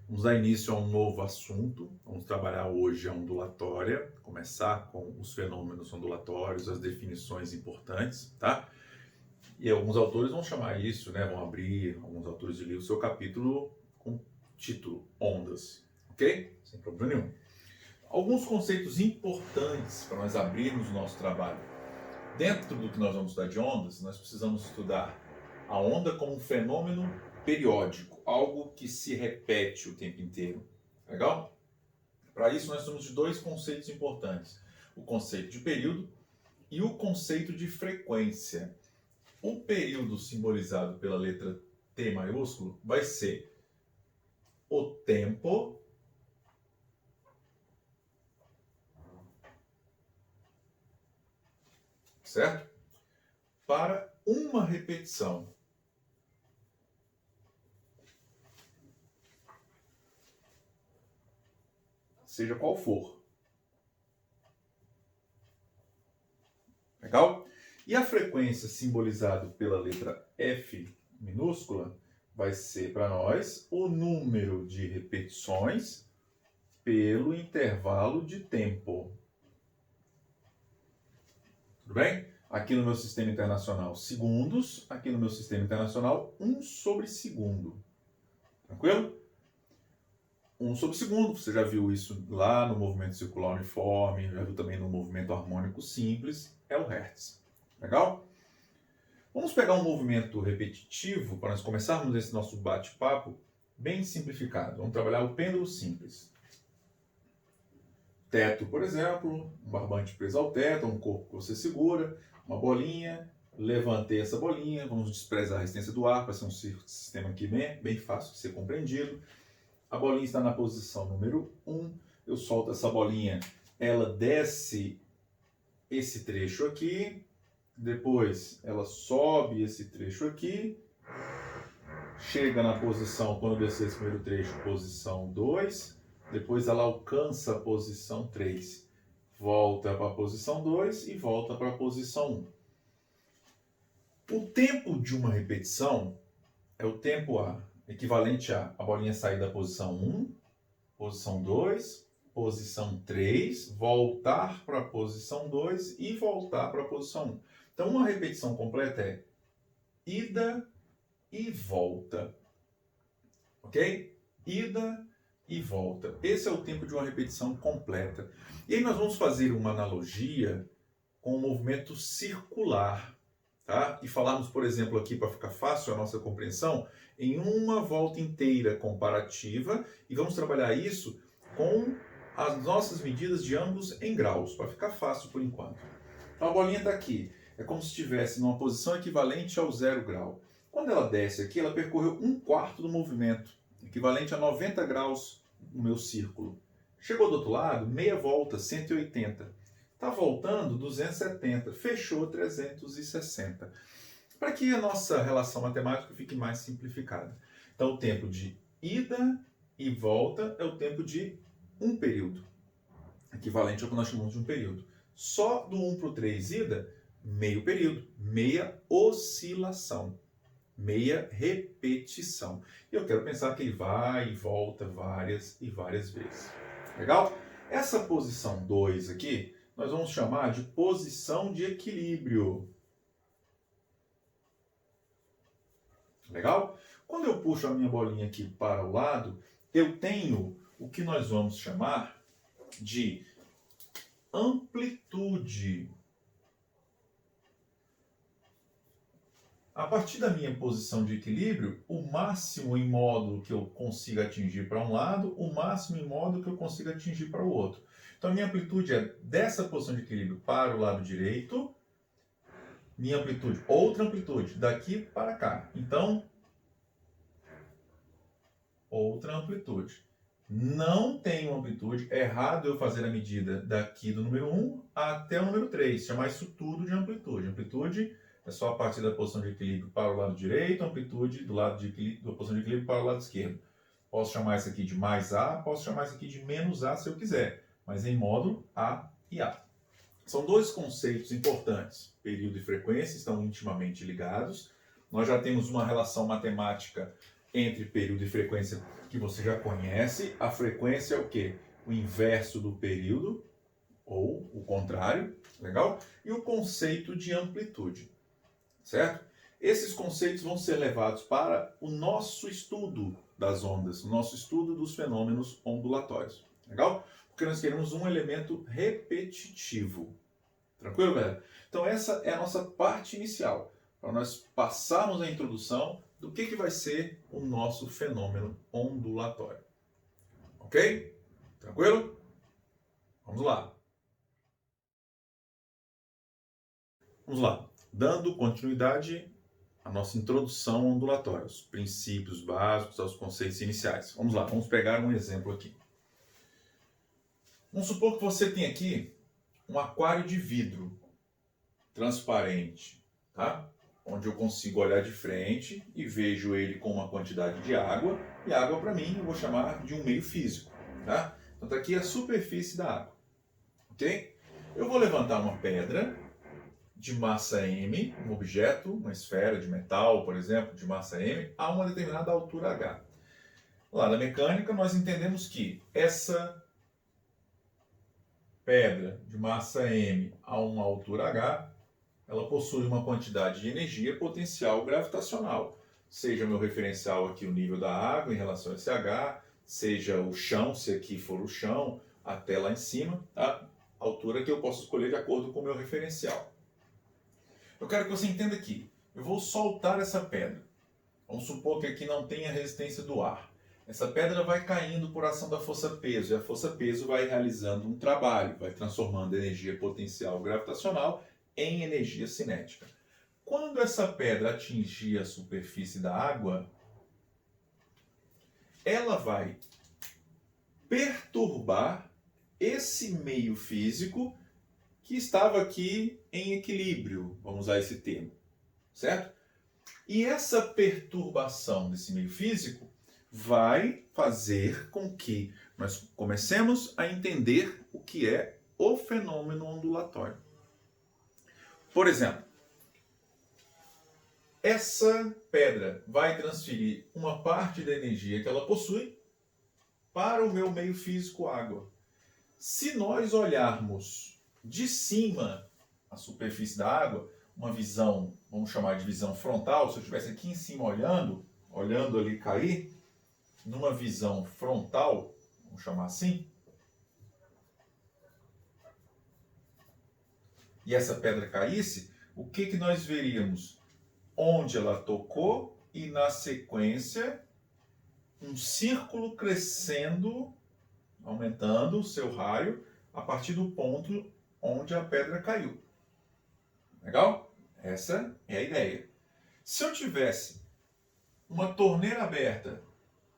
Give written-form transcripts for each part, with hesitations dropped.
Vamos dar início a um novo assunto. Vamos trabalhar hoje a ondulatória, começar com os fenômenos ondulatórios, as definições importantes, tá? E alguns autores vão chamar isso, né? Vão abrir, alguns autores de livro, seu capítulo com título Ondas, ok? Sem problema nenhum. Alguns conceitos importantes para nós abrirmos o nosso trabalho. Dentro do que nós vamos estudar de ondas, nós precisamos estudar a onda como um fenômeno periódico, algo que se repete o tempo inteiro. Legal? Para isso, nós temos dois conceitos importantes: o conceito de período e o conceito de frequência. O período simbolizado pela letra T maiúsculo vai ser o tempo certo? Para uma repetição. Seja qual for. Legal? E a frequência simbolizada pela letra F minúscula vai ser para nós o número de repetições pelo intervalo de tempo. Tudo bem? Aqui no meu sistema internacional, segundos. Aqui no meu sistema internacional, 1 sobre segundo. Tranquilo? 1 sobre segundo, você já viu isso lá no movimento circular uniforme, já viu também no movimento harmônico simples, é o Hertz. Legal? Vamos pegar um movimento repetitivo para nós começarmos esse nosso bate-papo bem simplificado. Vamos trabalhar o pêndulo simples. Teto, por exemplo, um barbante preso ao teto, um corpo que você segura, uma bolinha, levantei essa bolinha, vamos desprezar a resistência do ar, para ser um sistema aqui bem fácil de ser compreendido. A bolinha está na posição número 1, eu solto essa bolinha, ela desce esse trecho aqui, depois ela sobe esse trecho aqui, chega na posição, quando descer esse primeiro trecho, posição 2, depois ela alcança a posição 3, volta para a posição 2 e volta para a posição 1. O tempo de uma repetição é o tempo equivalente a bolinha sair da posição 1, posição 2, posição 3, voltar para a posição 2 e voltar para a posição 1. Então, uma repetição completa é ida e volta. Ok? Ida e volta. Esse é o tempo de uma repetição completa. E aí nós vamos fazer uma analogia com o movimento circular. Tá? E falarmos, por exemplo, aqui para ficar fácil a nossa compreensão, em uma volta inteira comparativa, e vamos trabalhar isso com as nossas medidas de ângulos em graus, para ficar fácil por enquanto. Então a bolinha está aqui, é como se estivesse numa posição equivalente ao 0 grau. Quando ela desce aqui, ela percorreu 1/4 do movimento, equivalente a 90 graus no meu círculo. Chegou do outro lado, meia volta, 180. Está voltando 270, fechou 360. Para que a nossa relação matemática fique mais simplificada. Então, o tempo de ida e volta é o tempo de um período, equivalente ao que nós chamamos de um período. Só do 1 para o 3 ida, meio período, meia oscilação, meia repetição. E eu quero pensar que ele vai e volta várias e várias vezes. Legal? Essa posição 2 aqui, nós vamos chamar de posição de equilíbrio. Legal? Quando eu puxo a minha bolinha aqui para o lado, eu tenho o que nós vamos chamar de amplitude. A partir da minha posição de equilíbrio, o máximo em módulo que eu consigo atingir para um lado, o máximo em módulo que eu consigo atingir para o outro. Então, a minha amplitude é dessa posição de equilíbrio para o lado direito, minha amplitude, outra amplitude, daqui para cá. Então, outra amplitude. Não tenho amplitude, é errado eu fazer a medida daqui do número 1 até o número 3, chamar isso tudo de amplitude. Amplitude é só a partir da posição de equilíbrio para o lado direito, amplitude do lado da posição de equilíbrio para o lado esquerdo. Posso chamar isso aqui de mais A, posso chamar isso aqui de menos A se eu quiser, mas em módulo A e A. São dois conceitos importantes. Período e frequência estão intimamente ligados. Nós já temos uma relação matemática entre período e frequência que você já conhece. A frequência é o quê? O inverso do período, ou o contrário, legal? E o conceito de amplitude, certo? Esses conceitos vão ser levados para o nosso estudo das ondas, o nosso estudo dos fenômenos ondulatórios, legal? Porque nós queremos um elemento repetitivo. Tranquilo, galera? Então essa é a nossa parte inicial, para nós passarmos a introdução do que vai ser o nosso fenômeno ondulatório. Ok? Tranquilo? Vamos lá. Vamos lá. Dando continuidade à nossa introdução ondulatória, os princípios básicos, aos conceitos iniciais. Vamos lá, vamos pegar um exemplo aqui. Vamos supor que você tem aqui um aquário de vidro transparente, tá? Onde eu consigo olhar de frente e vejo ele com uma quantidade de água, e água para mim eu vou chamar de um meio físico, tá? Então tá aqui a superfície da água, ok? Eu vou levantar uma pedra de massa m, um objeto, uma esfera de metal, por exemplo, de massa m, a uma determinada altura h. Lá na mecânica nós entendemos que essa pedra de massa m a uma altura h, ela possui uma quantidade de energia potencial gravitacional. Seja meu referencial aqui o nível da água em relação a esse H, seja o chão, se aqui for o chão, até lá em cima, a altura que eu posso escolher de acordo com o meu referencial. Eu quero que você entenda aqui. Eu vou soltar essa pedra. Vamos supor que aqui não tenha resistência do ar. Essa pedra vai caindo por ação da força-peso, e a força-peso vai realizando um trabalho, vai transformando energia potencial gravitacional em energia cinética. Quando essa pedra atingir a superfície da água, ela vai perturbar esse meio físico que estava aqui em equilíbrio, vamos usar esse termo, certo? E essa perturbação desse meio físico vai fazer com que nós comecemos a entender o que é o fenômeno ondulatório. Por exemplo, essa pedra vai transferir uma parte da energia que ela possui para o meu meio físico água. Se nós olharmos de cima a superfície da água, uma visão, vamos chamar de visão frontal, se eu estivesse aqui em cima olhando ali cair, numa visão frontal, vamos chamar assim, e essa pedra caísse, o que nós veríamos? Onde ela tocou e, na sequência, um círculo crescendo, aumentando o seu raio, a partir do ponto onde a pedra caiu. Legal? Essa é a ideia. Se eu tivesse uma torneira aberta,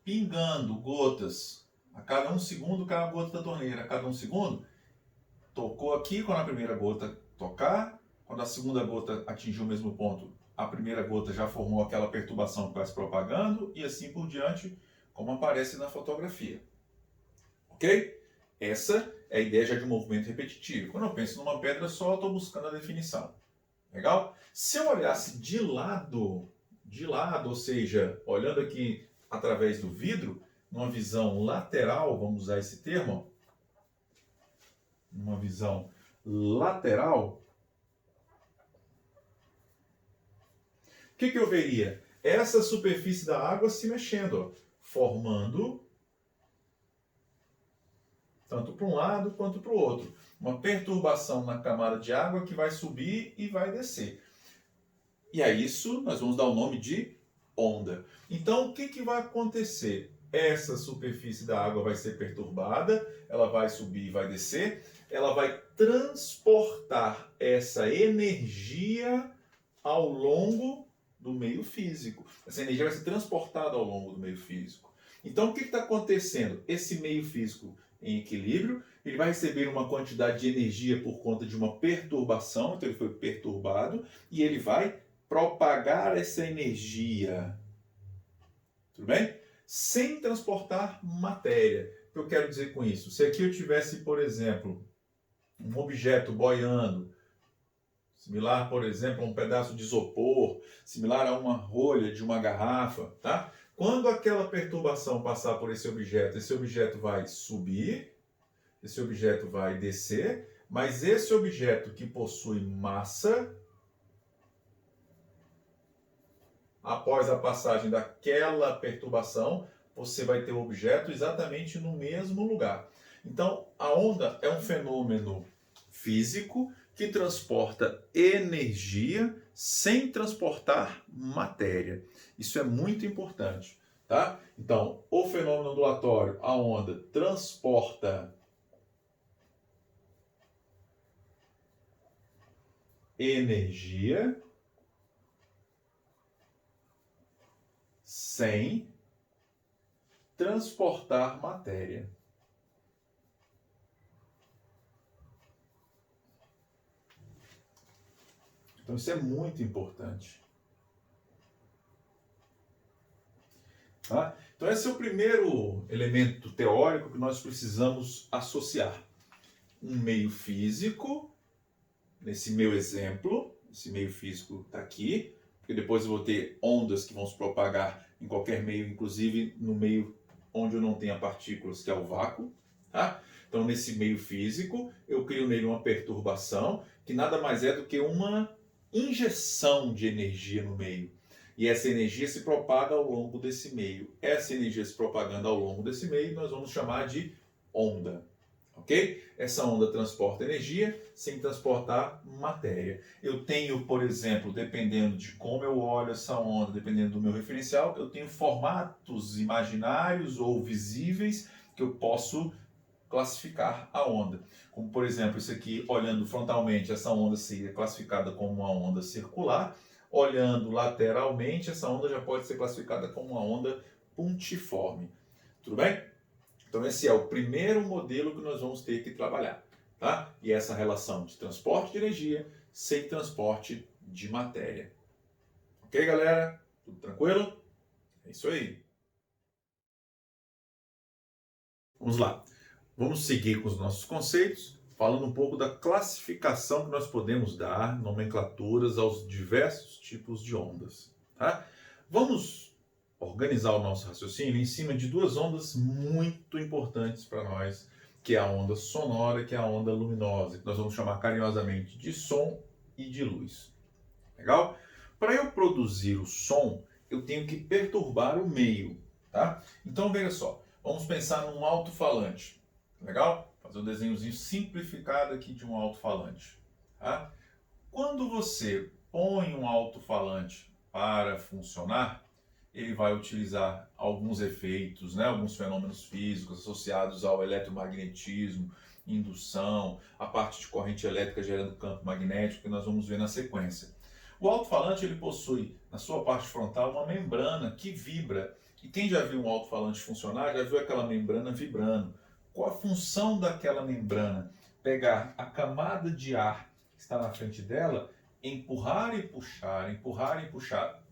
pingando gotas a cada 1 segundo, cada gota da torneira, a cada 1 segundo, tocou aqui, quando a primeira gota tocar, quando a segunda gota atingiu o mesmo ponto, a primeira gota já formou aquela perturbação que vai se propagando e assim por diante, como aparece na fotografia. Ok? Essa é a ideia já de um movimento repetitivo. Quando eu penso numa pedra só, eu estou buscando a definição. Legal? Se eu olhasse de lado, ou seja, olhando aqui através do vidro, numa visão lateral, vamos usar esse termo, uma visão lateral, o que eu veria? Essa superfície da água se mexendo, formando tanto para um lado quanto para o outro. Uma perturbação na camada de água que vai subir e vai descer. E a isso nós vamos dar o nome de onda. Então, o que vai acontecer? Essa superfície da água vai ser perturbada, ela vai subir e vai descer, ela vai transportar essa energia ao longo do meio físico. Essa energia vai ser transportada ao longo do meio físico. Então, o que está acontecendo? Esse meio físico em equilíbrio, ele vai receber uma quantidade de energia por conta de uma perturbação, então ele foi perturbado, e ele vai propagar essa energia, tudo bem? Sem transportar matéria. O que eu quero dizer com isso? Se aqui eu tivesse, por exemplo, um objeto boiando, similar, por exemplo, a um pedaço de isopor, similar a uma rolha de uma garrafa, tá? Quando aquela perturbação passar por esse objeto vai subir, esse objeto vai descer, mas esse objeto que possui massa, após a passagem daquela perturbação, você vai ter o objeto exatamente no mesmo lugar. Então, a onda é um fenômeno físico que transporta energia sem transportar matéria. Isso é muito importante, tá? Então, o fenômeno ondulatório, a onda, transporta energia sem transportar matéria. Então isso é muito importante. Tá? Então esse é o primeiro elemento teórico que nós precisamos associar. Um meio físico, nesse meu exemplo, esse meio físico está aqui, porque depois eu vou ter ondas que vão se propagar em qualquer meio, inclusive no meio onde eu não tenha partículas, que é o vácuo. Tá? Então nesse meio físico, eu crio nele uma perturbação, que nada mais é do que uma injeção de energia no meio. E essa energia se propaga ao longo desse meio. Essa energia se propagando ao longo desse meio, nós vamos chamar de onda. Ok? Essa onda transporta energia sem transportar matéria. Eu tenho, por exemplo, dependendo de como eu olho essa onda, dependendo do meu referencial, eu tenho formatos imaginários ou visíveis que eu posso classificar a onda. Como, por exemplo, isso aqui, olhando frontalmente, essa onda seria classificada como uma onda circular. Olhando lateralmente, essa onda já pode ser classificada como uma onda pontiforme. Tudo bem? Então esse é o primeiro modelo que nós vamos ter que trabalhar. Tá? E essa relação de transporte de energia sem transporte de matéria. Ok, galera? Tudo tranquilo? É isso aí. Vamos lá. Vamos seguir com os nossos conceitos, falando um pouco da classificação que nós podemos dar, nomenclaturas aos diversos tipos de ondas. Tá? Vamos organizar o nosso raciocínio em cima de duas ondas muito importantes para nós, que é a onda sonora e que é a onda luminosa, que nós vamos chamar carinhosamente de som e de luz. Legal? Para eu produzir o som, eu tenho que perturbar o meio. Tá? Então veja só, vamos pensar num alto-falante. Legal? Fazer um desenhozinho simplificado aqui de um alto-falante. Tá? Quando você põe um alto-falante para funcionar, ele vai utilizar alguns efeitos, né, alguns fenômenos físicos associados ao eletromagnetismo, indução, a parte de corrente elétrica gerando campo magnético, que nós vamos ver na sequência. O alto-falante ele possui, na sua parte frontal, uma membrana que vibra. E quem já viu um alto-falante funcionar, já viu aquela membrana vibrando. Qual a função daquela membrana? Pegar a camada de ar que está na frente dela, empurrar e puxar,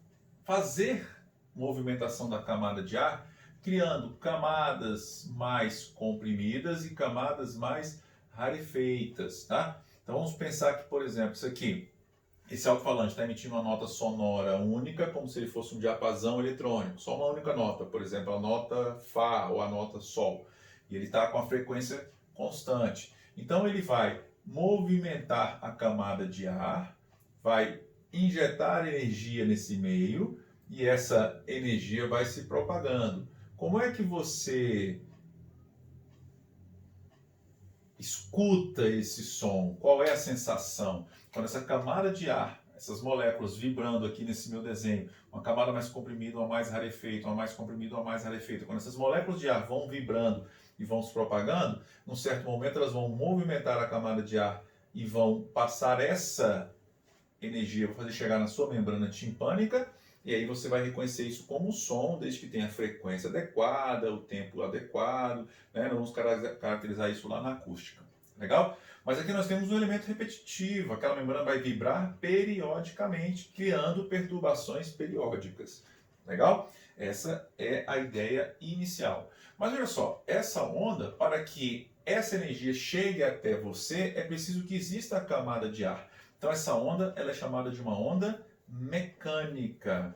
fazer movimentação da camada de ar, criando camadas mais comprimidas e camadas mais rarefeitas, tá? Então vamos pensar que, por exemplo, isso aqui, esse alto-falante está emitindo uma nota sonora única, como se ele fosse um diapasão eletrônico, só uma única nota, por exemplo, a nota Fá ou a nota Sol, e ele está com a frequência constante. Então ele vai movimentar a camada de ar, vai injetar energia nesse meio, e essa energia vai se propagando. Como é que você escuta esse som? Qual é a sensação? Quando essa camada de ar, essas moléculas vibrando aqui nesse meu desenho, uma camada mais comprimida, uma mais rarefeita, uma mais comprimida, uma mais rarefeita, quando essas moléculas de ar vão vibrando e vão se propagando, num certo momento elas vão movimentar a camada de ar e vão passar essa energia, vão fazer chegar na sua membrana timpânica, e aí você vai reconhecer isso como som, desde que tenha a frequência adequada, o tempo adequado, né? Nós vamos caracterizar isso lá na acústica. Legal? Mas aqui nós temos um elemento repetitivo, aquela membrana vai vibrar periodicamente, criando perturbações periódicas. Legal? Essa é a ideia inicial. Mas olha só, essa onda, para que essa energia chegue até você, é preciso que exista a camada de ar. Então essa onda ela é chamada de uma onda mecânica.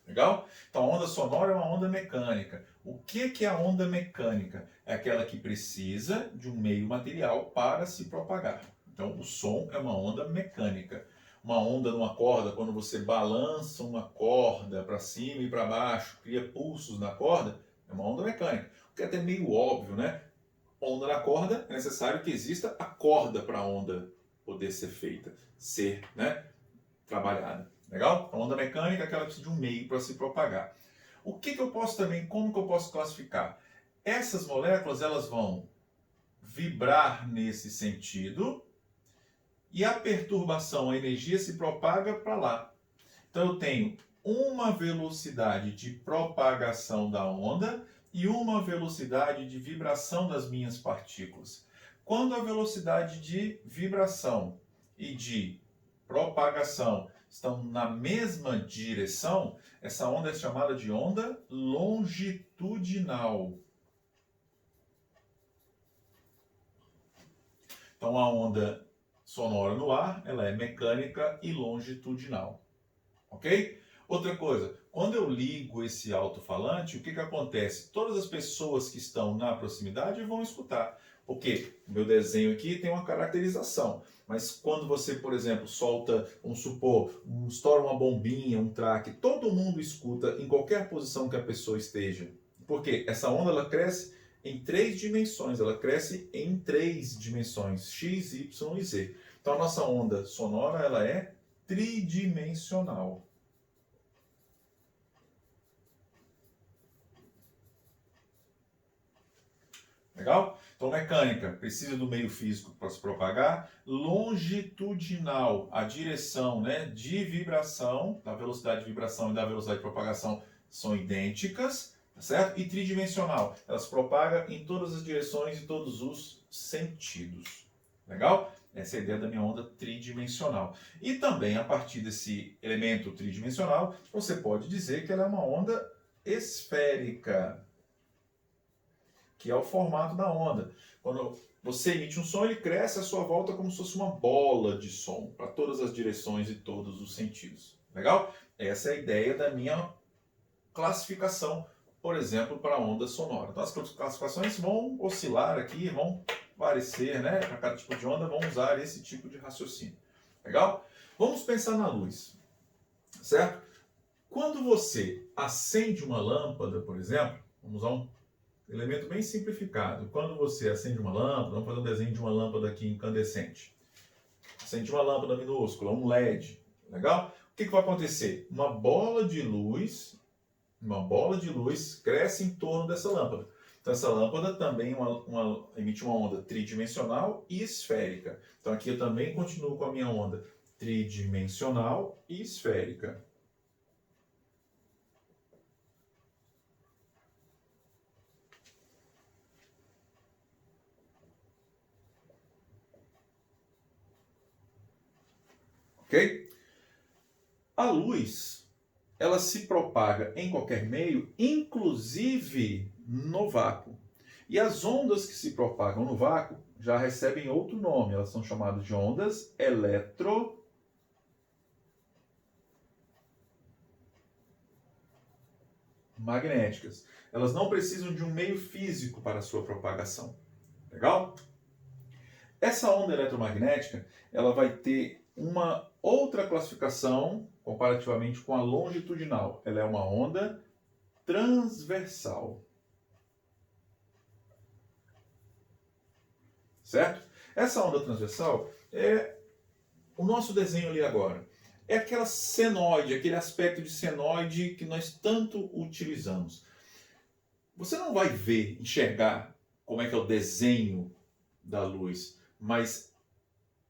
Legal? Então, a onda sonora é uma onda mecânica. O que é a onda mecânica? É aquela que precisa de um meio material para se propagar. Então, o som é uma onda mecânica. Uma onda numa corda, quando você balança uma corda para cima e para baixo, cria pulsos na corda, é uma onda mecânica. O que é até meio óbvio, né? Onda na corda, é necessário que exista a corda para a onda poder ser feita, ser, né, trabalhada. Legal? A onda mecânica é aquela que precisa de um meio para se propagar. O que eu posso também, como que eu posso classificar? Essas moléculas, elas vão vibrar nesse sentido e a perturbação, a energia se propaga para lá. Então eu tenho uma velocidade de propagação da onda e uma velocidade de vibração das minhas partículas. Quando a velocidade de vibração e de propagação estão na mesma direção, essa onda é chamada de onda longitudinal. Então a onda sonora no ar, ela é mecânica e longitudinal. Ok? Outra coisa, quando eu ligo esse alto-falante, o que acontece? Todas as pessoas que estão na proximidade vão escutar. Porque o meu desenho aqui tem uma caracterização. Mas quando você, por exemplo, solta, vamos supor, estoura uma bombinha, um traque, todo mundo escuta em qualquer posição que a pessoa esteja. Porque essa onda ela cresce em 3 dimensões, ela cresce em 3 dimensões, x, y e z. Então a nossa onda sonora ela é tridimensional. Legal? Então, mecânica, precisa do meio físico para se propagar. Longitudinal, a direção, né, de vibração, da velocidade de vibração e da velocidade de propagação são idênticas, tá certo? E tridimensional, ela se propaga em todas as direções e todos os sentidos. Legal? Essa é a ideia da minha onda tridimensional. E também, a partir desse elemento tridimensional, você pode dizer que ela é uma onda esférica, que é o formato da onda. Quando você emite um som, ele cresce à sua volta como se fosse uma bola de som, para todas as direções e todos os sentidos. Legal? Essa é a ideia da minha classificação, por exemplo, para a onda sonora. Então, as classificações vão oscilar aqui, vão parecer, né? Para cada tipo de onda, vão usar esse tipo de raciocínio. Legal? Vamos pensar na luz, certo? Quando você acende uma lâmpada, por exemplo, vamos usar um elemento bem simplificado. Quando você acende uma lâmpada, vamos fazer um desenho de uma lâmpada aqui incandescente. Acende uma lâmpada minúscula, um LED. Legal? O que vai acontecer? Uma bola de luz cresce em torno dessa lâmpada. Então essa lâmpada também emite uma onda tridimensional e esférica. Então aqui eu também continuo com a minha onda tridimensional e esférica. Ok? A luz, ela se propaga em qualquer meio, inclusive no vácuo. E as ondas que se propagam no vácuo já recebem outro nome, elas são chamadas de ondas eletromagnéticas. Elas não precisam de um meio físico para a sua propagação. Legal? Essa onda eletromagnética, ela vai ter uma outra classificação comparativamente com a longitudinal. Ela é uma onda transversal. Certo? Essa onda transversal é o nosso desenho ali agora. É aquela senoide, aquele aspecto de senoide que nós tanto utilizamos. Você não vai ver, enxergar como é que é o desenho da luz, mas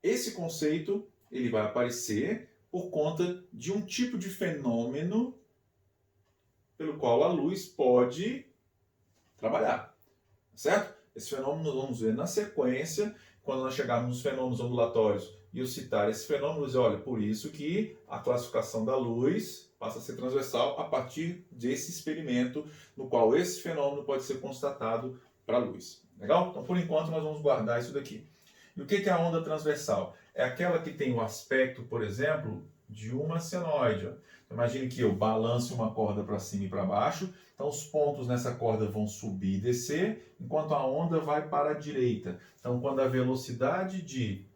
esse conceito ele vai aparecer por conta de um tipo de fenômeno pelo qual a luz pode trabalhar, certo? Esse fenômeno nós vamos ver na sequência, quando nós chegarmos nos fenômenos ondulatórios e eu citar esse fenômeno, dizer, olha, por isso que a classificação da luz passa a ser transversal a partir desse experimento no qual esse fenômeno pode ser constatado para a luz. Legal? Então, por enquanto, nós vamos guardar isso daqui. E o que é a onda transversal? É aquela que tem o aspecto, por exemplo, de uma senoide. Imagine que eu balance uma corda para cima e para baixo, então os pontos nessa corda vão subir e descer, enquanto a onda vai para a direita. Então, quando a velocidade de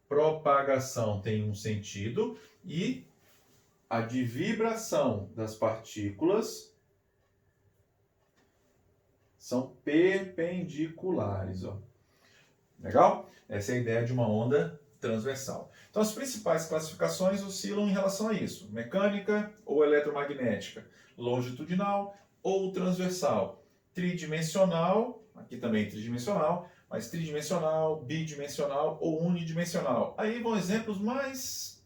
propagação tem um sentido e a de vibração das partículas são perpendiculares. Ó. Legal? Essa é a ideia de uma onda transversal. Então, as principais classificações oscilam em relação a isso: mecânica ou eletromagnética, longitudinal ou transversal, tridimensional, aqui também tridimensional, mas tridimensional, bidimensional ou unidimensional. Aí vão exemplos mais,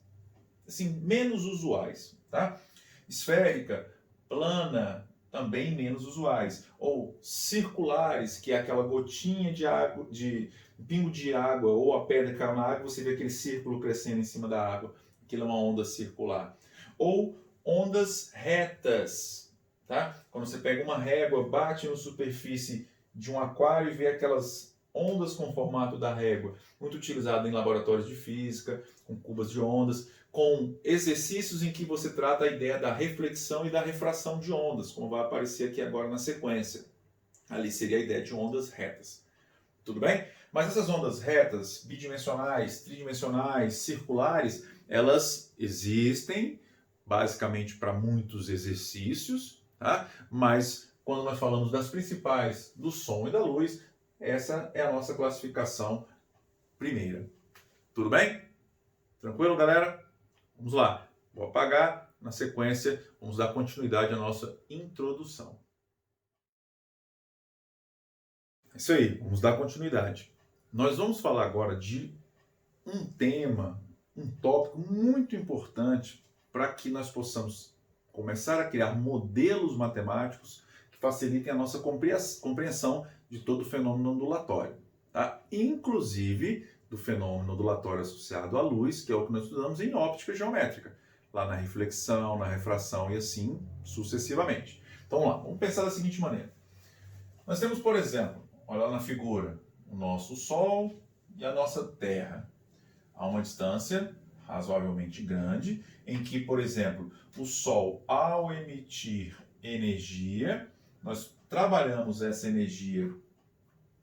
assim, menos usuais, tá? Esférica, plana, também menos usuais, ou circulares, que é aquela gotinha de água, de um pingo de água, ou a pedra que caiu na água, você vê aquele círculo crescendo em cima da água, aquilo é uma onda circular. Ou ondas retas, tá? Quando você pega uma régua, bate na superfície de um aquário e vê aquelas ondas com o formato da régua, muito utilizado em laboratórios de física, com cubas de ondas, com exercícios em que você trata a ideia da reflexão e da refração de ondas, como vai aparecer aqui agora na sequência. Ali seria a ideia de ondas retas. Tudo bem? Mas essas ondas retas, bidimensionais, tridimensionais, circulares, elas existem basicamente para muitos exercícios, tá? Mas quando nós falamos das principais, do som e da luz, essa é a nossa classificação primeira. Tudo bem? Tranquilo, galera? Vamos lá. Vou apagar. Na sequência, vamos dar continuidade à nossa introdução. É isso aí, vamos dar continuidade. Nós vamos falar agora de um tema, um tópico muito importante para que nós possamos começar a criar modelos matemáticos que facilitem a nossa compreensão de todo o fenômeno ondulatório, tá? Inclusive do fenômeno ondulatório associado à luz, que é o que nós estudamos em óptica geométrica, lá na reflexão, na refração e assim sucessivamente. Então vamos lá, vamos pensar da seguinte maneira. Nós temos, por exemplo, olha lá na figura, o nosso Sol e a nossa Terra. Há uma distância razoavelmente grande, em que, por exemplo, o Sol, ao emitir energia, nós trabalhamos essa energia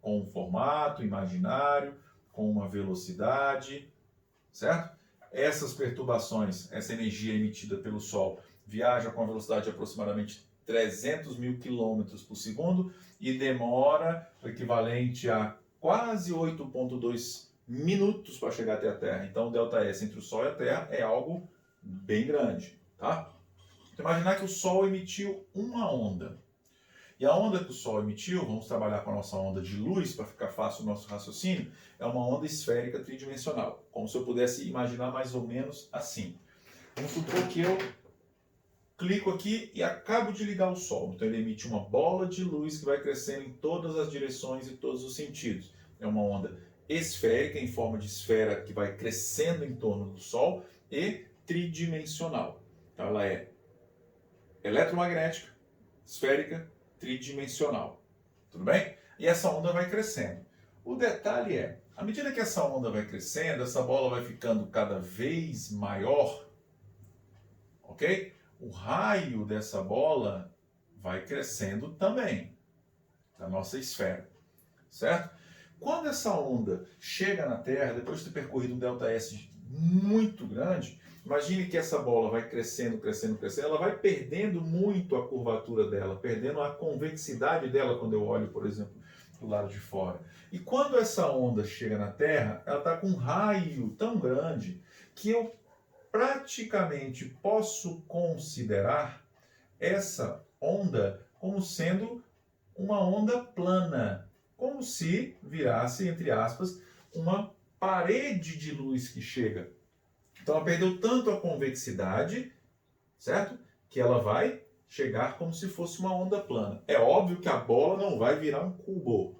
com um formato imaginário, com uma velocidade, certo? Essas perturbações, essa energia emitida pelo Sol, viaja com a velocidade de aproximadamente 300 mil quilômetros por segundo e demora o equivalente a quase 8,2 minutos para chegar até a Terra. Então, o ΔS entre o Sol e a Terra é algo bem grande, tá? Então, imaginar que o Sol emitiu uma onda. E a onda que o Sol emitiu, vamos trabalhar com a nossa onda de luz para ficar fácil o nosso raciocínio, é uma onda esférica tridimensional. Como se eu pudesse imaginar mais ou menos assim. Vamos supor que eu clico aqui e acabo de ligar o Sol. Então ele emite uma bola de luz que vai crescendo em todas as direções e todos os sentidos. É uma onda esférica, em forma de esfera, que vai crescendo em torno do Sol, e tridimensional. Então ela é eletromagnética, esférica, tridimensional. Tudo bem? E essa onda vai crescendo. O detalhe é, à medida que essa onda vai crescendo, essa bola vai ficando cada vez maior, ok? O raio dessa bola vai crescendo também, da nossa esfera, certo? Quando essa onda chega na Terra, depois de ter percorrido um ΔS muito grande, imagine que essa bola vai crescendo, crescendo, crescendo, ela vai perdendo muito a curvatura dela, perdendo a convexidade dela quando eu olho, por exemplo, do lado de fora. E quando essa onda chega na Terra, ela está com um raio tão grande que eu praticamente posso considerar essa onda como sendo uma onda plana, como se virasse, entre aspas, uma parede de luz que chega. Então ela perdeu tanto a convexidade, certo? Que ela vai chegar como se fosse uma onda plana. É óbvio que a bola não vai virar um cubo,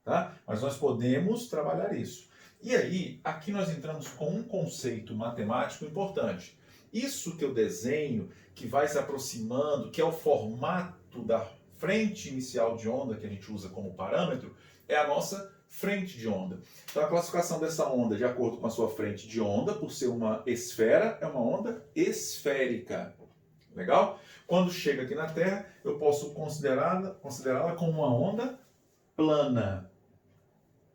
tá? Mas nós podemos trabalhar isso. E aí, aqui nós entramos com um conceito matemático importante. Isso que eu desenho, que vai se aproximando, que é o formato da frente inicial de onda que a gente usa como parâmetro, é a nossa frente de onda. Então a classificação dessa onda, de acordo com a sua frente de onda, por ser uma esfera, é uma onda esférica. Legal? Quando chega aqui na Terra, eu posso considerá-la como uma onda plana.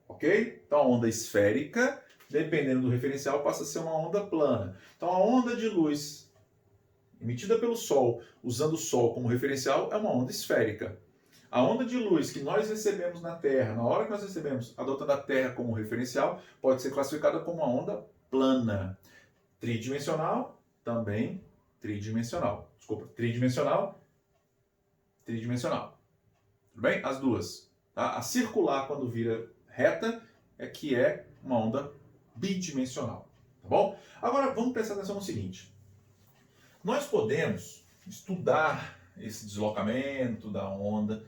Ok? Então, a onda esférica, dependendo do referencial, passa a ser uma onda plana. Então, a onda de luz emitida pelo Sol, usando o Sol como referencial, é uma onda esférica. A onda de luz que nós recebemos na Terra, na hora que nós recebemos, adotando a Terra como referencial, pode ser classificada como uma onda plana. Tridimensional, também tridimensional. Desculpa, tridimensional, tridimensional. Tudo bem? As duas. Tá? A circular, quando vira reta, é uma onda bidimensional. Tá bom? Agora, vamos prestar atenção no seguinte. Nós podemos estudar esse deslocamento da onda,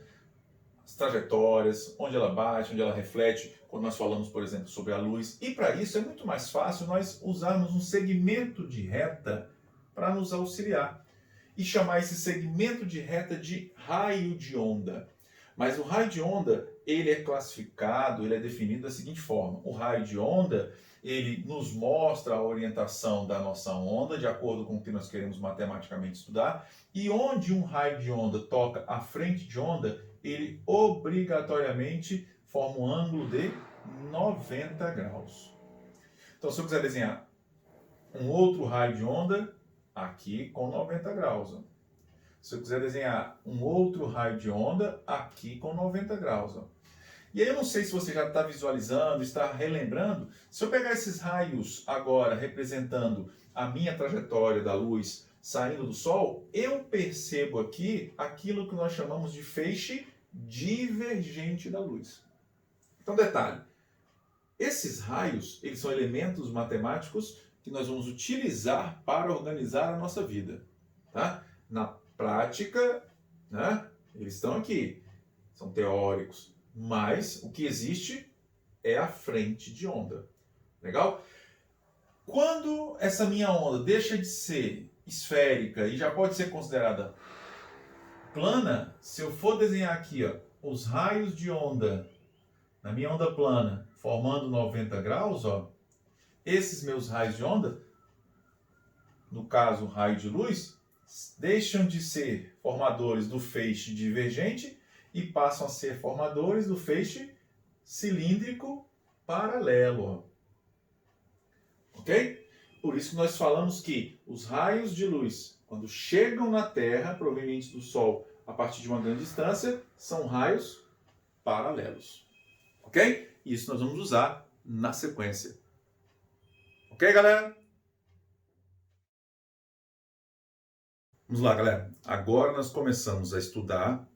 as trajetórias, onde ela bate, onde ela reflete, quando nós falamos, por exemplo, sobre a luz. E para isso é muito mais fácil nós usarmos um segmento de reta para nos auxiliar. E chamar esse segmento de reta de raio de onda. Mas o raio de onda, ele é classificado, ele é definido da seguinte forma. O raio de onda, ele nos mostra a orientação da nossa onda, de acordo com o que nós queremos matematicamente estudar. E onde um raio de onda toca a frente de onda, ele obrigatoriamente forma um ângulo de 90 graus. Então, se eu quiser desenhar um outro raio de onda, aqui com 90 graus. Ó. Se eu quiser desenhar um outro raio de onda, aqui com 90 graus. Ó. E aí eu não sei se você já está visualizando, está relembrando. Se eu pegar esses raios agora representando a minha trajetória da luz saindo do Sol, eu percebo aqui aquilo que nós chamamos de feixe divergente da luz. Então, detalhe. Esses raios, eles são elementos matemáticos que nós vamos utilizar para organizar a nossa vida. Tá? Na prática, né, eles estão aqui, são teóricos, mas o que existe é a frente de onda. Legal? Quando essa minha onda deixa de ser esférica e já pode ser considerada plana, se eu for desenhar aqui ó, os raios de onda na minha onda plana formando 90 graus, ó, esses meus raios de onda, no caso raio de luz, deixam de ser formadores do feixe divergente e passam a ser formadores do feixe cilíndrico paralelo. Ok? Por isso que nós falamos que os raios de luz, quando chegam na Terra, provenientes do Sol a partir de uma grande distância, são raios paralelos. Ok? Isso nós vamos usar na sequência. Ok, galera? Vamos lá, galera. Agora nós começamos a estudar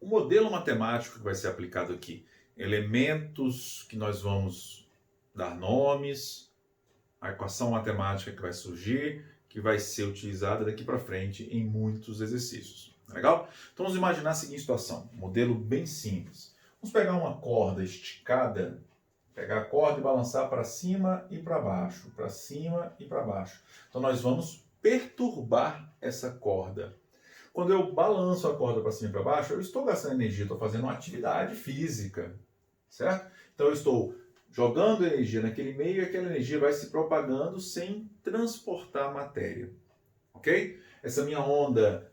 o modelo matemático que vai ser aplicado aqui. Elementos que nós vamos dar nomes, a equação matemática que vai surgir, que vai ser utilizada daqui para frente em muitos exercícios. Legal? Então vamos imaginar a seguinte situação, um modelo bem simples. Vamos pegar uma corda esticada, pegar a corda e balançar para cima e para baixo, para cima e para baixo. Então nós vamos perturbar essa corda. Quando eu balanço a corda para cima e para baixo, eu estou gastando energia, estou fazendo uma atividade física, certo? Então eu estou jogando energia naquele meio e aquela energia vai se propagando sem transportar matéria, ok? Essa minha onda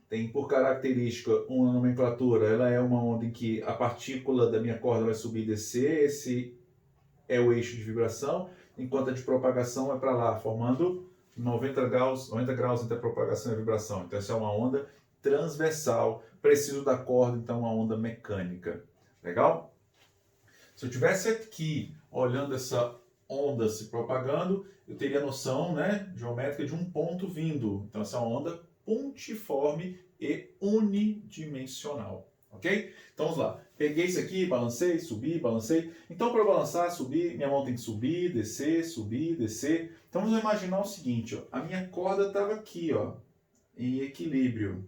tem por característica uma nomenclatura, ela é uma onda em que a partícula da minha corda vai subir e descer, esse é o eixo de vibração, enquanto a de propagação é para lá, formando 90 graus entre a propagação e a vibração. Então essa é uma onda transversal, preciso da corda, então uma onda mecânica. Legal? Se eu estivesse aqui olhando essa onda se propagando, eu teria a noção, né, geométrica de um ponto vindo. Então essa é uma onda pontiforme e unidimensional, ok? Então vamos lá, peguei isso aqui, balancei, subi, balancei. Então para balançar, subir, minha mão tem que subir, descer. Então vamos imaginar o seguinte, ó, a minha corda estava aqui, ó, em equilíbrio.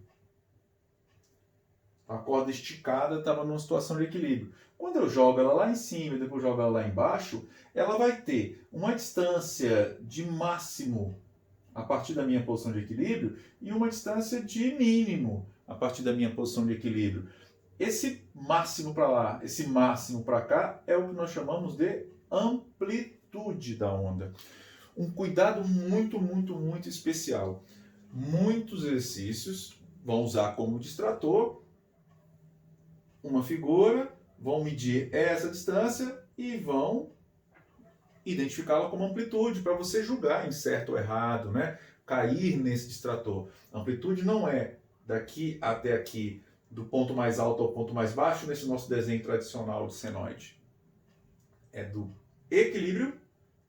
A corda esticada estava numa situação de equilíbrio. Quando eu jogo ela lá em cima e depois jogo ela lá embaixo, ela vai ter uma distância de máximo a partir da minha posição de equilíbrio e uma distância de mínimo a partir da minha posição de equilíbrio. Esse máximo para lá, esse máximo para cá é o que nós chamamos de amplitude da onda. Um cuidado muito especial. muitos exercícios vão usar como distrator uma figura, vão medir essa distância e vão identificá-la como amplitude para você julgar em certo ou errado, né? Cair nesse distrator. A amplitude não é daqui até aqui, do ponto mais alto ao ponto mais baixo, nesse nosso desenho tradicional de senoide. É do equilíbrio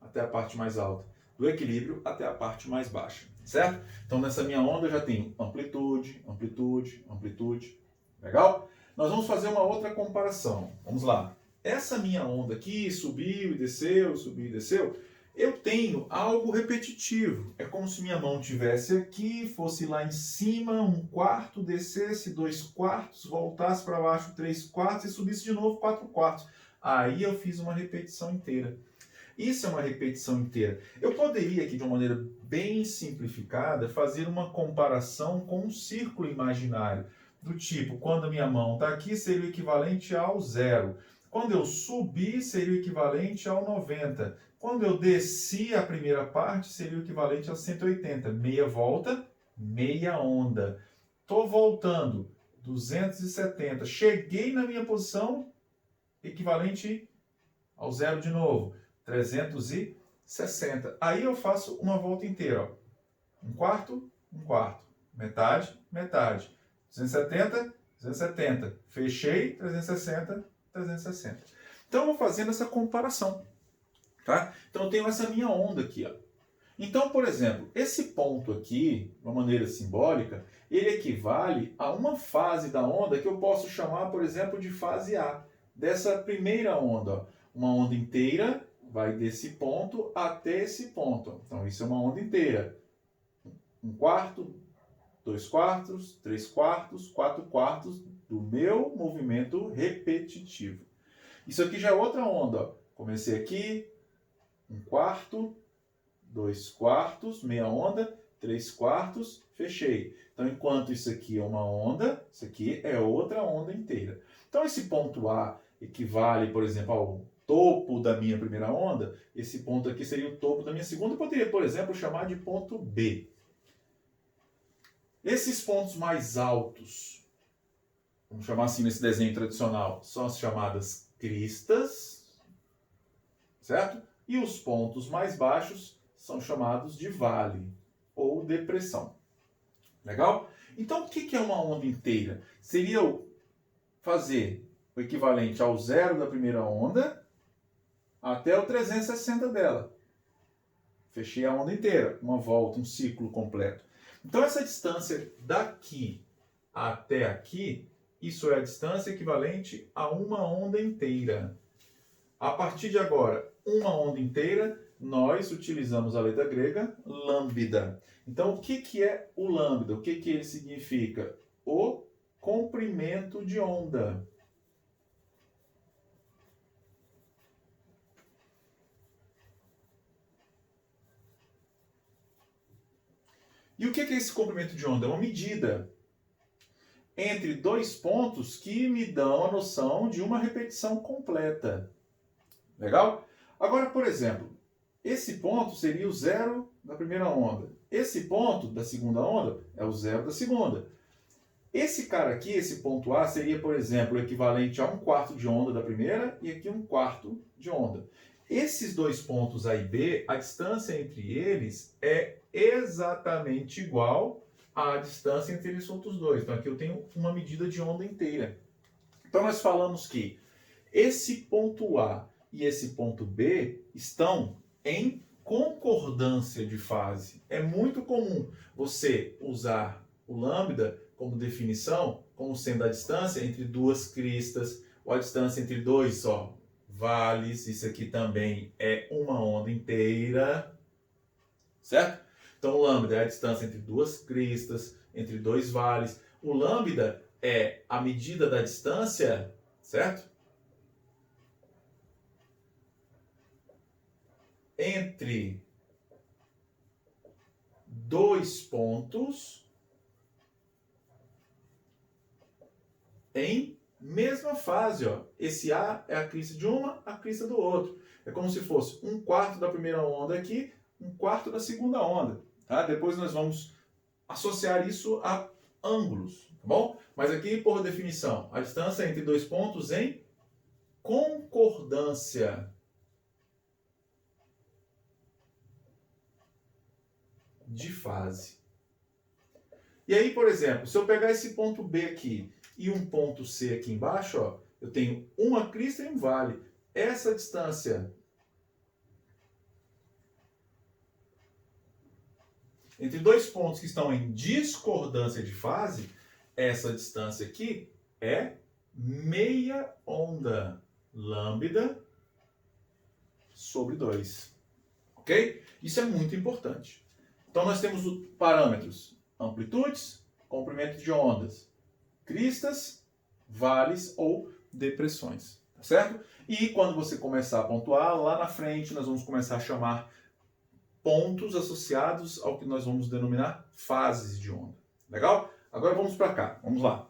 até a parte mais alta, do equilíbrio até a parte mais baixa, certo? Então nessa minha onda eu já tenho amplitude, amplitude, amplitude. Legal? Nós vamos fazer uma outra comparação. Vamos lá. Essa minha onda aqui subiu e desceu, subiu e desceu. Eu tenho algo repetitivo. É como se minha mão tivesse aqui, fosse lá em cima, 1/4, descesse 2/4, voltasse para baixo 3/4 e subisse de novo 4/4. Aí eu fiz uma repetição inteira. Isso é uma repetição inteira. Eu poderia aqui, de uma maneira bem simplificada, fazer uma comparação com um círculo imaginário. Do tipo, quando a minha mão está aqui, seria o equivalente ao 0. Quando eu subi, seria o equivalente ao 90. Quando eu desci a primeira parte, seria o equivalente a 180. Meia volta, meia onda. Estou voltando, 270. Cheguei na minha posição, equivalente ao 0 de novo, 360. Aí eu faço uma volta inteira. Ó. 1/4, metade, metade. 270, 270. Fechei, 360, 360. Então, eu vou fazendo essa comparação. Tá? Então, eu tenho essa minha onda aqui. Ó. Então, por exemplo, esse ponto aqui, de uma maneira simbólica, ele equivale a uma fase da onda que eu posso chamar, por exemplo, de fase A. Dessa primeira onda. Ó. Uma onda inteira vai desse ponto até esse ponto. Então, isso é uma onda inteira. 1/4, 2/4, 3/4, 4/4 do meu movimento repetitivo. Isso aqui já é outra onda. Ó. Comecei aqui, 1/4, 2/4, meia onda, 3/4, fechei. Então, enquanto isso aqui é uma onda, isso aqui é outra onda inteira. Então, esse ponto A equivale, por exemplo, ao topo da minha primeira onda. Esse ponto aqui seria o topo da minha segunda. Eu poderia, por exemplo, chamar de ponto B. Esses pontos mais altos, vamos chamar assim nesse desenho tradicional, são as chamadas cristas, certo? E os pontos mais baixos são chamados de vale ou depressão. Legal? Então, o que é uma onda inteira? Seria eu fazer o equivalente ao 0 da primeira onda até o 360 dela. Fechei a onda inteira, uma volta, um ciclo completo. Então, essa distância daqui até aqui, isso é a distância equivalente a uma onda inteira. A partir de agora, uma onda inteira, nós utilizamos a letra grega lambda. Então, o que é o lambda? O que ele significa? O comprimento de onda. E o que é esse comprimento de onda? É uma medida entre dois pontos que me dão a noção de uma repetição completa. Legal? Agora, por exemplo, esse ponto seria o 0 da primeira onda. Esse ponto da segunda onda é o 0 da segunda. Esse cara aqui, esse ponto A, seria, por exemplo, o equivalente a 1/4 de onda da primeira e aqui 1/4 de onda. Esses dois pontos A e B, a distância entre eles é exatamente igual à distância entre esses outros dois. Então aqui eu tenho uma medida de onda inteira. Então nós falamos que esse ponto A e esse ponto B estão em concordância de fase. É muito comum você usar o lambda como definição, como sendo a distância entre duas cristas, ou a distância entre dois vales. Isso aqui também é uma onda inteira, certo? Então, o lambda é a distância entre duas cristas, entre dois vales. O lambda é a medida da distância, certo? Entre dois pontos em mesma fase. Ó. Esse A é a crista de uma, a crista do outro. É como se fosse 1/4 da primeira onda aqui, 1/4 da segunda onda. Tá? Depois nós vamos associar isso a ângulos, tá bom? Mas aqui, por definição, a distância entre dois pontos em concordância de fase. E aí, por exemplo, se eu pegar esse ponto B aqui e um ponto C aqui embaixo, ó, eu tenho uma crista e um vale. Essa distância entre dois pontos que estão em discordância de fase, essa distância aqui é meia onda lambda sobre 2. Ok? Isso é muito importante. Então, nós temos os parâmetros amplitudes, comprimento de ondas, cristas, vales ou depressões. Tá certo? E quando você começar a pontuar, lá na frente nós vamos começar a chamar pontos associados ao que nós vamos denominar fases de onda. Legal? Agora vamos para cá. Vamos lá.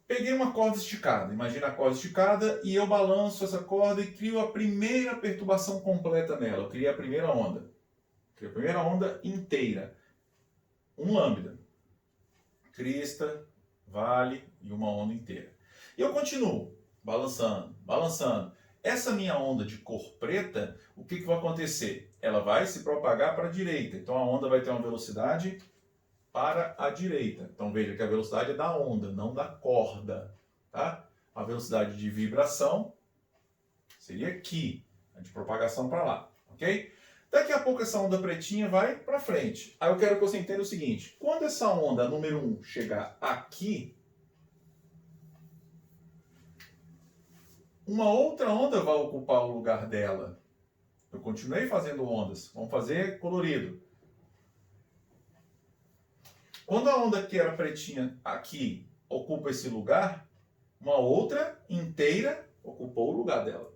Peguei uma corda esticada. Imagina a corda esticada e eu balanço essa corda e crio a primeira perturbação completa nela. Eu criei a primeira onda. Criei a primeira onda inteira. Um lambda. Crista, vale e uma onda inteira. E eu continuo balançando, balançando. Essa minha onda de cor preta, o que vai acontecer? Ela vai se propagar para a direita. Então a onda vai ter uma velocidade para a direita. Então veja que a velocidade é da onda, não da corda. Tá? A velocidade de vibração seria aqui, a de propagação para lá. Ok? Daqui a pouco essa onda pretinha vai para frente. Aí eu quero que você entenda o seguinte. Quando essa onda número 1 chegar aqui, uma outra onda vai ocupar o lugar dela. Eu continuei fazendo ondas. Vamos fazer colorido. Quando a onda que era pretinha aqui ocupa esse lugar, uma outra inteira ocupou o lugar dela.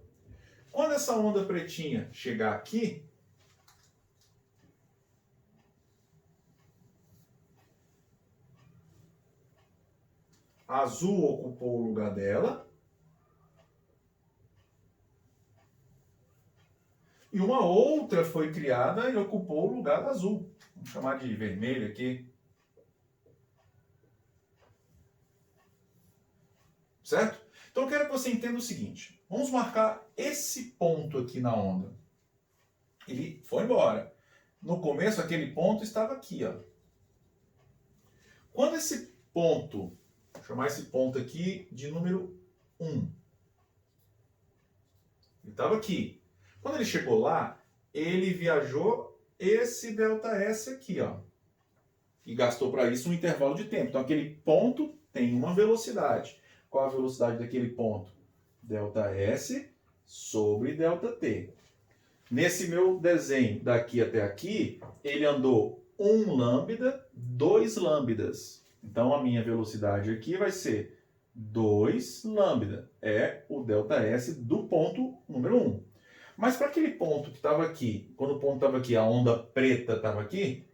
Quando essa onda pretinha chegar aqui, a azul ocupou o lugar dela. E uma outra foi criada e ocupou o lugar da azul. Vamos chamar de vermelho aqui. Certo? Então eu quero que você entenda o seguinte. Vamos marcar esse ponto aqui na onda. Ele foi embora. No começo, aquele ponto estava aqui, ó. Quando esse ponto, vou chamar esse ponto aqui de número 1. Ele estava aqui. Quando ele chegou lá, ele viajou esse ΔS aqui, ó. E gastou para isso um intervalo de tempo. Então aquele ponto tem uma velocidade. Qual a velocidade daquele ponto? ΔS sobre ΔT. Nesse meu desenho daqui até aqui, ele andou 1 lambda, 2 lambdas. Então a minha velocidade aqui vai ser 2 lambda. É o ΔS do ponto número 1. Mas para aquele ponto que estava aqui, quando o ponto estava aqui, a onda preta estava aqui,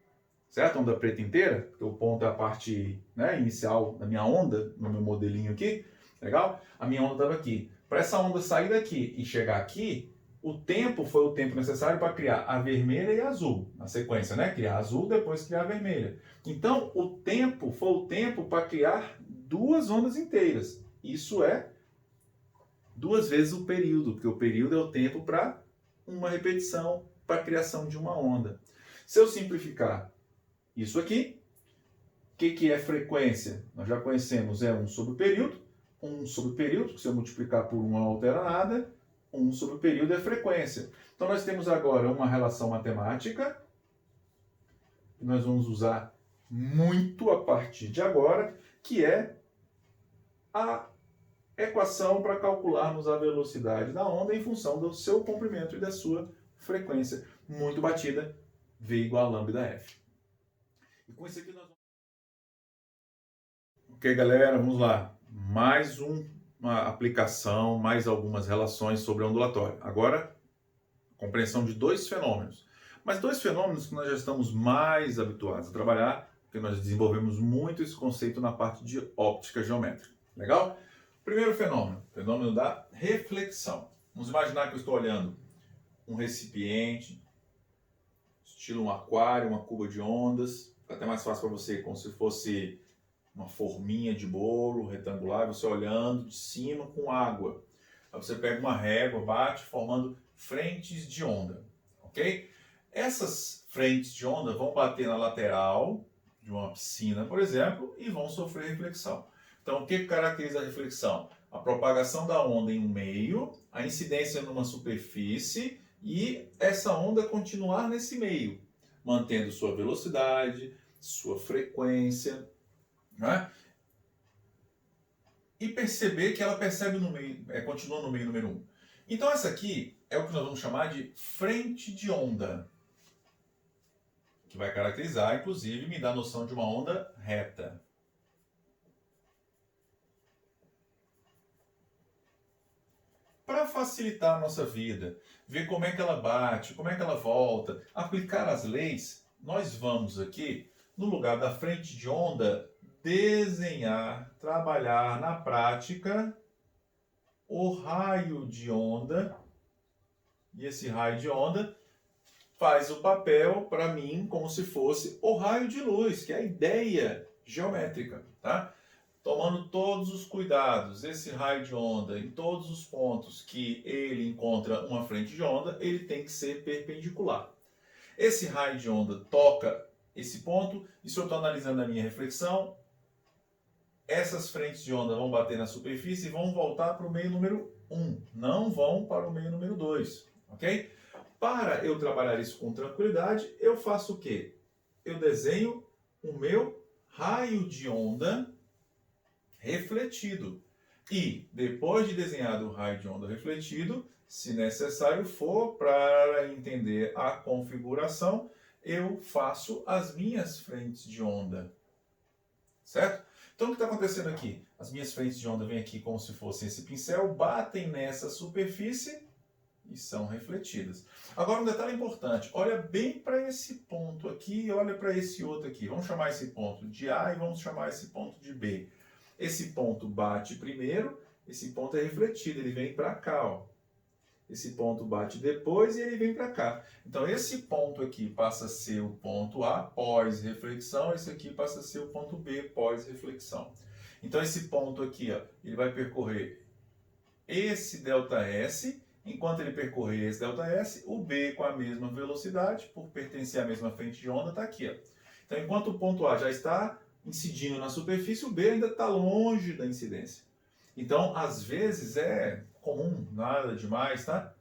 certo? A onda preta inteira, porque o ponto é a parte, né, inicial da minha onda, no meu modelinho aqui, legal? A minha onda estava aqui. Para essa onda sair daqui e chegar aqui, o tempo foi o tempo necessário para criar a vermelha e a azul, na sequência, né? Criar a azul, depois criar a vermelha. Então, o tempo foi o tempo para criar duas ondas inteiras. Isso é 2 vezes o período, porque o período é o tempo para uma repetição, para a criação de uma onda. Se eu simplificar isso aqui, o que é frequência? Nós já conhecemos, é 1 sobre o período. 1 sobre o período, que se eu multiplicar por 1 não altera nada. 1 sobre o período é frequência. Então nós temos agora uma relação matemática, que nós vamos usar muito a partir de agora, que é a equação para calcularmos a velocidade da onda em função do seu comprimento e da sua frequência. Muito batida, V igual a lambda F. E com isso aqui nós vamos... Ok, galera, vamos lá. Mais uma aplicação, mais algumas relações sobre a ondulatória. Agora, compreensão de 2 fenômenos. Mas 2 fenômenos que nós já estamos mais habituados a trabalhar, porque nós desenvolvemos muito esse conceito na parte de óptica geométrica. Legal? Primeiro fenômeno, fenômeno da reflexão. Vamos imaginar que eu estou olhando um recipiente, estilo um aquário, uma cuba de ondas. Fica até mais fácil para você, como se fosse uma forminha de bolo retangular, você olhando de cima com água. Aí você pega uma régua, bate, formando frentes de onda, ok? Essas frentes de onda vão bater na lateral de uma piscina, por exemplo, e vão sofrer reflexão. Então, o que caracteriza a reflexão? A propagação da onda em um meio, a incidência numa superfície e essa onda continuar nesse meio, mantendo sua velocidade, sua frequência, né? E perceber que ela percebe no meio, continua no meio número 1. Então essa aqui é o que nós vamos chamar de frente de onda, que vai caracterizar, inclusive, me dar a noção de uma onda reta. Para facilitar a nossa vida, ver como é que ela bate, como é que ela volta, aplicar as leis, nós vamos aqui, no lugar da frente de onda, desenhar, trabalhar na prática o raio de onda. E esse raio de onda faz o papel, para mim, como se fosse o raio de luz, que é a ideia geométrica, tá? Tomando todos os cuidados, esse raio de onda, em todos os pontos que ele encontra uma frente de onda, ele tem que ser perpendicular. Esse raio de onda toca esse ponto, e se eu estou analisando a minha reflexão, essas frentes de onda vão bater na superfície e vão voltar para o meio número 1, não vão para o meio número 2, ok? Para eu trabalhar isso com tranquilidade, eu faço o quê? Eu desenho o meu raio de onda refletido. E, depois de desenhado o raio de onda refletido, se necessário for, para entender a configuração, eu faço as minhas frentes de onda. Certo? Então, o que está acontecendo aqui? As minhas frentes de onda vêm aqui como se fosse esse pincel, batem nessa superfície e são refletidas. Agora, um detalhe importante. Olha bem para esse ponto aqui e olha para esse outro aqui. Vamos chamar esse ponto de A e vamos chamar esse ponto de B. Esse ponto bate primeiro, esse ponto é refletido, ele vem para cá, ó. Esse ponto bate depois e ele vem para cá. Então, esse ponto aqui passa a ser o ponto A pós-reflexão, esse aqui passa a ser o ponto B pós-reflexão. Então, esse ponto aqui, ó, ele vai percorrer esse ΔS, enquanto ele percorrer esse ΔS, o B com a mesma velocidade, por pertencer à mesma frente de onda, está aqui, ó. Então, enquanto o ponto A já está incidindo na superfície, o B ainda está longe da incidência. Então, às vezes é comum, nada demais, tá?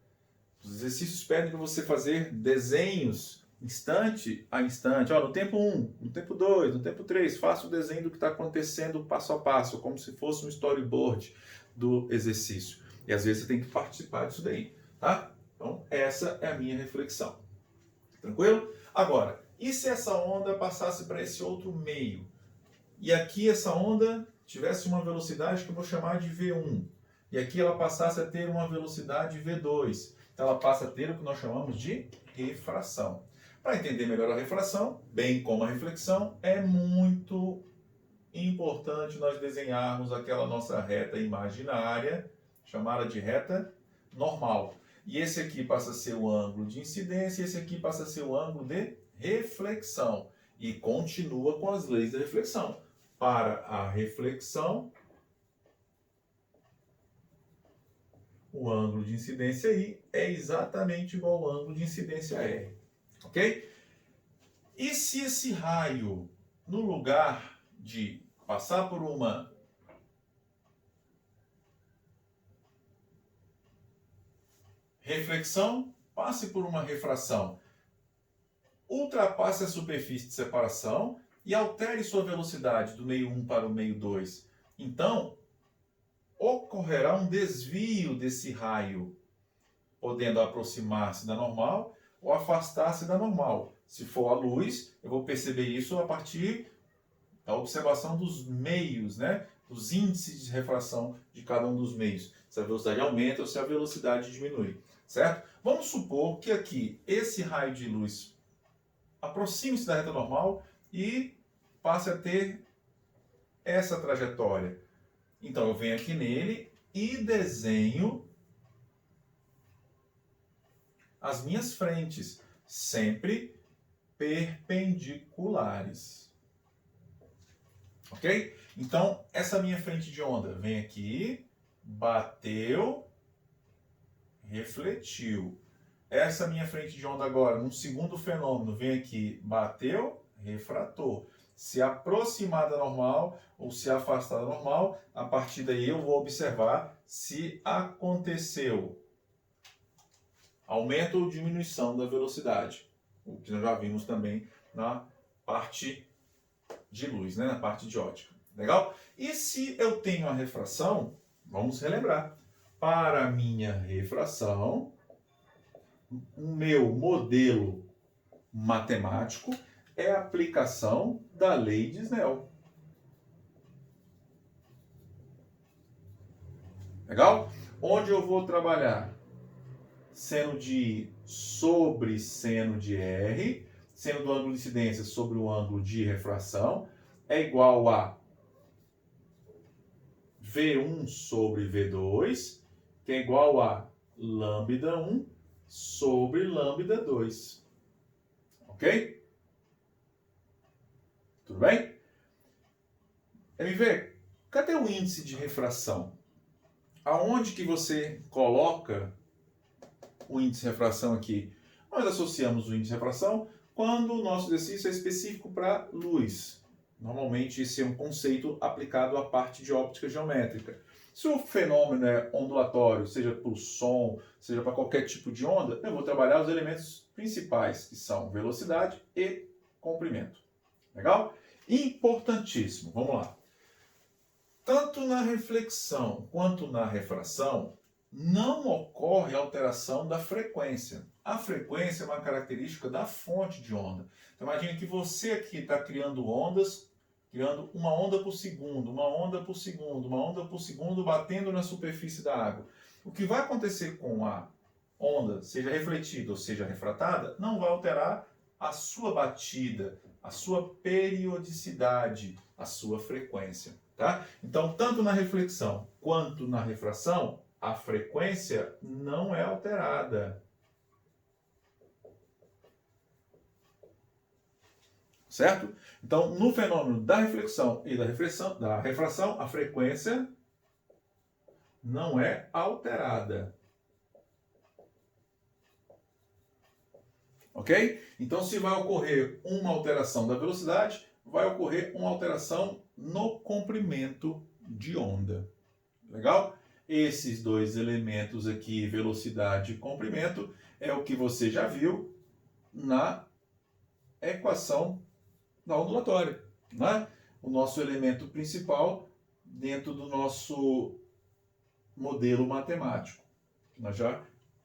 Os exercícios pedem para você fazer desenhos instante a instante. Ó, no tempo 1, no tempo 2, no tempo 3, faça o desenho do que está acontecendo passo a passo, como se fosse um storyboard do exercício. E às vezes você tem que participar disso daí, tá? Então, essa é a minha reflexão. Tranquilo? Agora, e se essa onda passasse para esse outro meio? E aqui essa onda tivesse uma velocidade que eu vou chamar de V1. E aqui ela passasse a ter uma velocidade V2. Então ela passa a ter o que nós chamamos de refração. Para entender melhor a refração, bem como a reflexão, é muito importante nós desenharmos aquela nossa reta imaginária, chamada de reta normal. E esse aqui passa a ser o ângulo de incidência, e esse aqui passa a ser o ângulo de reflexão. E continua com as leis da reflexão. Para a reflexão, o ângulo de incidência I é exatamente igual ao ângulo de incidência R. Ok? E se esse raio, no lugar de passar por uma reflexão, passe por uma refração, ultrapasse a superfície de separação e altere sua velocidade do meio 1 para o meio 2. Então, ocorrerá um desvio desse raio, podendo aproximar-se da normal ou afastar-se da normal. Se for a luz, eu vou perceber isso a partir da observação dos meios, né? Dos índices de refração de cada um dos meios. Se a velocidade aumenta ou se a velocidade diminui, certo? Vamos supor que aqui esse raio de luz aproxime-se da reta normal e passe a ter essa trajetória. Então eu venho aqui nele e desenho as minhas frentes, sempre perpendiculares. Ok? Então, essa minha frente de onda vem aqui, bateu, refletiu. Essa minha frente de onda agora, num segundo fenômeno, vem aqui, bateu, refratou. Se aproximar da normal ou se afastar da normal, a partir daí eu vou observar se aconteceu aumento ou diminuição da velocidade, o que nós já vimos também na parte de luz, né? Na parte de ótica. Legal? E se eu tenho a refração, vamos relembrar. Para a minha refração, o meu modelo matemático é a aplicação da lei de Snell. Legal? Onde eu vou trabalhar? Seno de I sobre seno de R, seno do ângulo de incidência sobre o ângulo de refração, é igual a V1 sobre V2, que é igual a lambda 1 sobre lambda 2. Ok? Tudo bem? MV, cadê o índice de refração? Aonde que você coloca o índice de refração aqui? Nós associamos o índice de refração quando o nosso exercício é específico para luz. Normalmente esse é um conceito aplicado à parte de óptica geométrica. Se o fenômeno é ondulatório, seja para o som, seja para qualquer tipo de onda, eu vou trabalhar os elementos principais, que são velocidade e comprimento. Legal? Importantíssimo, vamos lá. Tanto na reflexão quanto na refração, não ocorre alteração da frequência. A frequência é uma característica da fonte de onda. Então, imagine que você aqui está criando ondas, criando uma onda por segundo, uma onda por segundo, uma onda por segundo, batendo na superfície da água. O que vai acontecer com a onda, seja refletida ou seja refratada, não vai alterar a sua batida, a sua periodicidade, a sua frequência. Tá? Então, tanto na reflexão quanto na refração, a frequência não é alterada. Certo? Então, no fenômeno da reflexão e da refração, a frequência não é alterada. Ok? Então, se vai ocorrer uma alteração da velocidade, vai ocorrer uma alteração no comprimento de onda. Legal? Esses dois elementos aqui, velocidade e comprimento, é o que você já viu na equação da ondulatória, né? O nosso elemento principal dentro do nosso modelo matemático. Nós já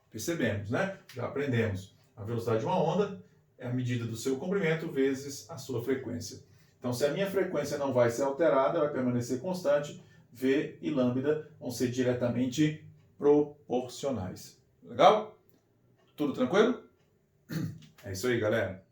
percebemos, né? Já aprendemos. A velocidade de uma onda é a medida do seu comprimento vezes a sua frequência. Então, se a minha frequência não vai ser alterada, vai permanecer constante, V e lambda vão ser diretamente proporcionais. Legal? Tudo tranquilo? É isso aí, galera.